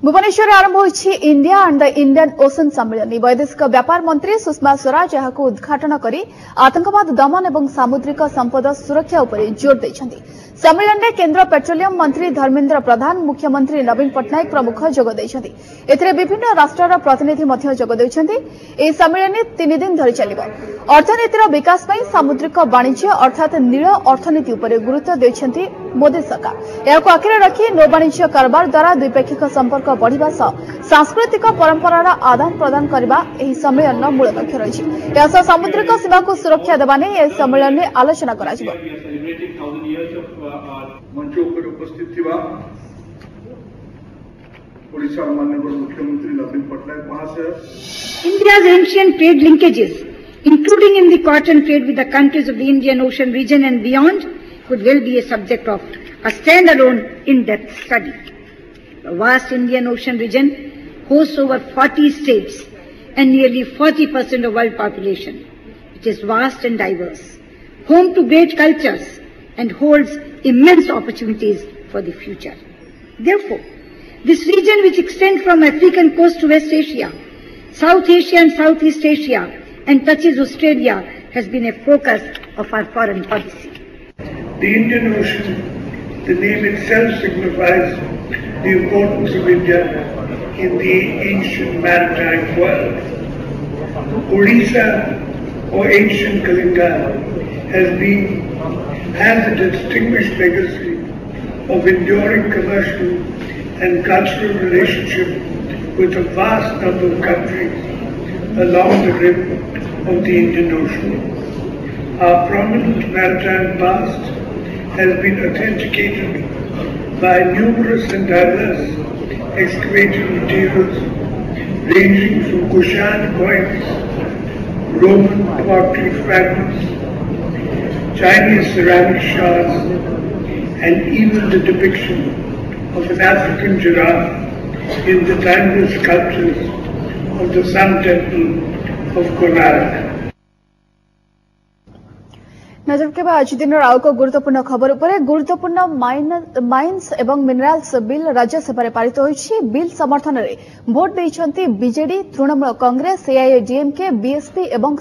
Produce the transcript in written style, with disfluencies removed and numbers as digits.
भुवनेश्वर आरंभ होइछि India and the Indian Ocean सम्मेलन। वैदेशिक व्यापार मंत्री सुषमा स्वराज यहाक उद्घाटन करी आतंकवाद दमन और सामुद्रिक संपद सुरक्षा उपर जोर देइछन्ति। सम्मेलन में केंद्र पेट्रोलियम मंत्री धर्मेन्द्र प्रधान, मुख्यमंत्री नवीन पट्टनायक प्रमुख जोग देइछन्ति। एथिरे विभिन्न राष्ट्रर प्रतिनिधि मध्य जोग देइछन्ति। एही सम्मेलन 3 दिन धरि चलिब। अर्थनीतिर विकास पई सामुद्रिक वाणिज्य अर्थात नील अर्थनीति उपर गुरुत्व देइछन्ति मोदी सरकार। एहाको आखिरे रखी नौ वाणिज्य कारोबार द्वारा द्विपाक्षिक संपर्क बढ़िबा सह सांस्कृतिक परंपरार आदान प्रदान करबा एही सम्मेलन मूल लक्ष्य रहिछि। एहा सामुद्रिक सीमा को सुरक्षा देबा नै एही सम्मेलन में आलोचना कराजिबो। मंचों पर उपस्थित थिबा ओडिशा माननीय मुख्यमंत्री नवीन पट्टनायक महाशय। India's ancient trade linkages, including in the cotton trade with the countries of the Indian Ocean region and beyond, could well be a subject of a standalone in-depth study. The vast Indian Ocean region hosts over 40 states and nearly 40% of world population. It is vast and diverse, home to great cultures and holds immense opportunities for the future. Therefore, this region, which extends from African coast to West Asia, South Asia and Southeast Asia, and touches Australia, has been a focus of our foreign policy. The Indian Ocean, the name itself signifies the importance of India in the ancient maritime world. Odisha, or ancient Kalinga, has a distinguished legacy of enduring commercial and cultural relationship with a vast number of countries along the rim of the Indian Ocean. Our prominent maritime past has been authenticated by numerous and diverse excavated materials ranging from Kushan coins, Roman pottery fragments, Chinese ceramic shards, and even the depiction of an African giraffe in the timeless sculptures of the Sun Temple of Konark. नजर के आज दिन आउ को गुरुत्वपूर्ण खबर उपरे गुरुत्वपूर्ण माइन्स एवं मिनरल्स बिल राज्यसभा पारित होइछि। बिल समर्थन रे भोट दैछन्ति BJD, Trinamool Congress, AIADMK, BSP एवं